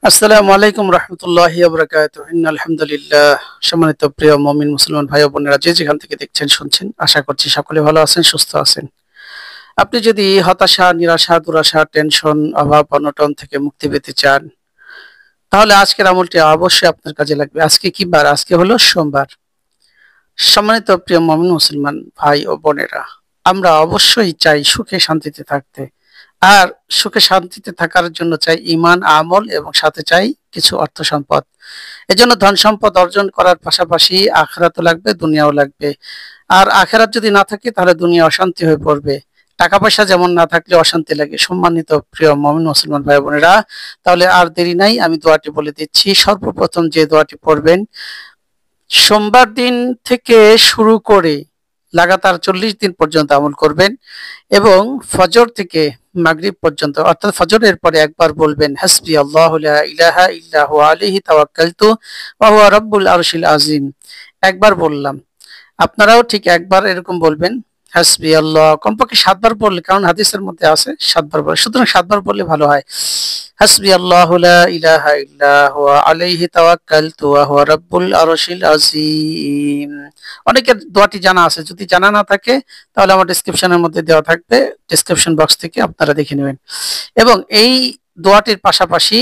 আসসালামু আলাইকুম রহমতুল্লাহি ওয়া বারাকাতুহু। ইন্নাল হামদুলিল্লাহ। সম্মানিত প্রিয় মুমিন মুসলমান ভাই ও বোনেরা, যে যেখান থেকে দেখছেন শুনছেন, আশা করছি সকলে ভালো আছেন, সুস্থ আছেন। আপনি যদি হতাশা, নিরাশা, দুরাশা, টেনশন, অভাব, অনটন থেকে মুক্তি পেতে চান, তাহলে আজকের আমলটি অবশ্যই আপনার কাজে লাগবে। আজকে কি বার? আজকে হলো সোমবার। সম্মানিত প্রিয় মুমিন মুসলমান ভাই ও বোনেরা, আমরা অবশ্যই চাই সুখে শান্তিতে থাকতে। আর সুখে শান্তিতে থাকার জন্য চাই ঈমান, আমল এবং সাথে চাই কিছু অর্থ সম্পদ। এজন্য ধন সম্পদ অর্জন করার পাশাপাশি আখিরাতও লাগবে, দুনিয়াও লাগবে। আর আখিরাত যদি না থাকে তাহলে দুনিয়া অশান্তি হয়ে পড়বে। টাকা পয়সা যেমন না থাকলে অশান্তি লাগে। সম্মানিত প্রিয় মুমিন মুসলমান ভাই বোনেরা, তাহলে আর দেরি নাই, আমি দোয়াটি বলে দিচ্ছি। সর্বপ্রথম যে দোয়াটি পড়বেন, সোমবার দিন থেকে শুরু করে লাগাতার 40 দিন পর্যন্ত আমল করবেন এবং ফজর থেকে মাগরিব পর্যন্ত, অর্থাৎ ফজরের পরে একবার বলবেন হাসবি আল্লাহু লা ইলাহা ইল্লা হুয়া আলাইহি তাওয়াক্কালতু ওয়া হুয়া রাব্বুল আরশিল আযীম। একবার বললাম, আপনারাও ঠিক একবার এরকম বলবেন হাসবি আল্লাহ, কমপক্ষে 7 বার পড়লে, কারণ হাদিসের মধ্যে আছে 7 বার বলে, সুতরাং 7 বার পড়লে ভালো হয়। হাসবি আল্লাহু লা ইলাহা ইল্লা হুয়া আলাইহি তাওয়াক্কালতু ওয়া হুয়া রাব্বুল আরশিল আযীম। অনেকের দোয়াটি জানা আছে, যদি জানা না থাকে তাহলে আমার ডেসক্রিপশনের মধ্যে দেওয়া থাকবে, ডেসক্রিপশন বক্স থেকে আপনারা দেখে নেবেন। এবং এই দোয়াটির পাশাপাশি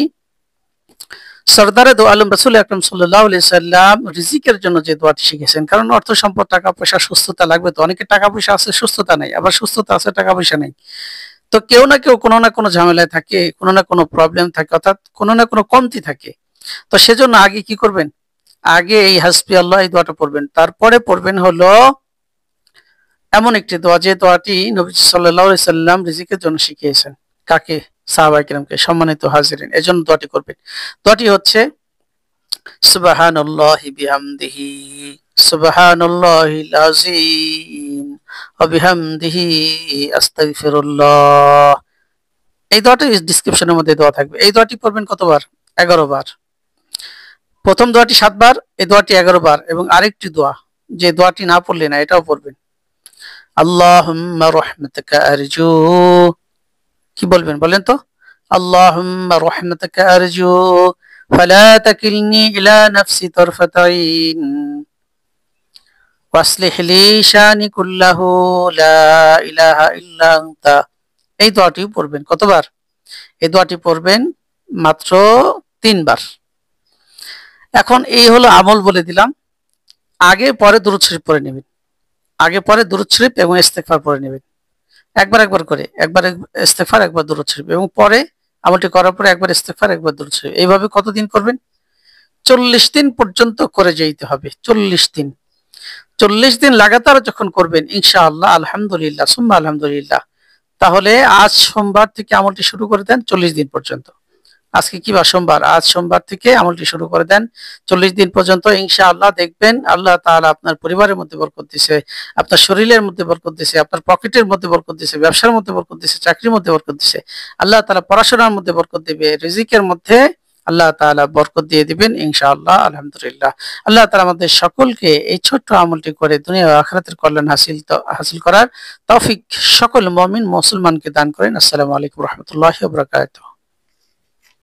সরদারে দো আলম রাসূল আকরাম সাল্লাল্লাহু আলাইহি সাল্লাম রিজিকের জন্য যে দোয়াটি শিখেছেন, কারণ অর্থ সম্পদ, টাকা পয়সা, সুস্থতা লাগবে। তো অনেকের টাকা পয়সা আছে, সুস্থতা নাই, আবার সুস্থতা আছে, টাকা পয়সা নেই। তো কেউ না কেউ কোনো না কোনো ঝামেলায় থাকে, কোনো না কোনো প্রবলেম থাকে, অর্থাৎ কোনো না কোনো কমতি থাকে। তো সেজন্য আগে কি করবেন? আগে এই হাসবি আল্লাহ এই দোয়াটা পড়বেন, তারপরে পড়বেন হলো এমন একটি দোয়া, যে দোয়াটি নবী সাল্লাল্লাহু আলাইহি সাল্লাম রিজিকের জন্য শিখিয়েছেন। কাকে? সাহাবায়ে কিরামকে। সম্মানিত হাজিরিন, এজন্য দোয়াটি করবেন। দোয়াটি হচ্ছে সুবহানাল্লাহি বিহামদিহি সুবহানাল্লাহিল আযীম ওয়া বিহামদিহি আস্তাগফিরুল্লাহ। এই দোয়াটি ডেসক্রিপশনের মধ্যে দেওয়া থাকবে। এই দোয়াটি পড়বেন কতবার? 11 বার। প্রথম দোয়াটি 7 বার, এই দোয়াটি 11 বার। এবং আরেকটি দোয়া, যে দোয়াটি না পড়লে না, এটাও পড়বেন। আল্লাহুম্মা রাহমাতাকা আরজু। কি বলবেন বলেন তো? আল্লাহুম্মা রাহমাতাকা আরজু ফালা তাকিলনি ইলা নাফসি তারফাতা আইন ওয়াসলিহ লি শানি কুল্লাহু লা ইলাহা ইল্লা আনতা। এই দোয়াটিও পড়বেন। কতবার? এই দোয়াটি পড়বেন মাত্র 3 বার। এখন এই হলো আমল বলে দিলাম। আগে পরে দুরূদ শরীফ পড়ে নেবেন। আগে পরে দুরূদ শরীফ এবং ইস্তেগফার পড়ে নেবেন। একবার একবার করে, একবার ইস্তেগফার, একবার দুরূদ শরীফ, এবং পরে আমলটি করার পরে একবার ইস্তেগফার, একবার দুরূদ শরীফ। এইভাবে কতদিন করবেন? 40 দিন পর্যন্ত করে যেতে হবে। 40 দিন। 40 দিন লাগাতার যখন করবেন ইনশাআল্লাহ, আলহামদুলিল্লাহ সুম্মা আলহামদুলিল্লাহ, তাহলে আজ সোমবার থেকে আমলটি শুরু করে দেন 40 দিন পর্যন্ত। আজকে কি বার? সোমবার। আজ সোমবার থেকে আমলটি শুরু করে দেন 40 দিন পর্যন্ত। ইনশাআল্লাহ দেখবেন আল্লাহ তাআলা আপনার পরিবারের মধ্যে বরকত দিছে, আপনার শরীরের মধ্যে বরকত দিছে, আপনার পকেটের মধ্যে বরকত দিছে, ব্যবসার মধ্যে বরকত দিছে, চাকরির মধ্যে বরকত দিছে। আল্লাহ তাআলা পড়াশোনার মধ্যে বরকত দিবে, রিজিকের মধ্যে আল্লাহ তাআলা বরকত দিয়ে দিবেন ইনশাআল্লাহ, আলহামদুলিল্লাহ। আল্লাহ তাআলা আমাদের সকলকে এই ছোট্ট আমলটি করে দুনিয়া ও আখিরাতের কল্যাণ হাসিল করার তৌফিক সকল মুমিন মুসলমানকে দান করেন। আসসালামু আলাইকুম ওয়া রাহমাতুল্লাহি ওয়া বারাকাতুহু।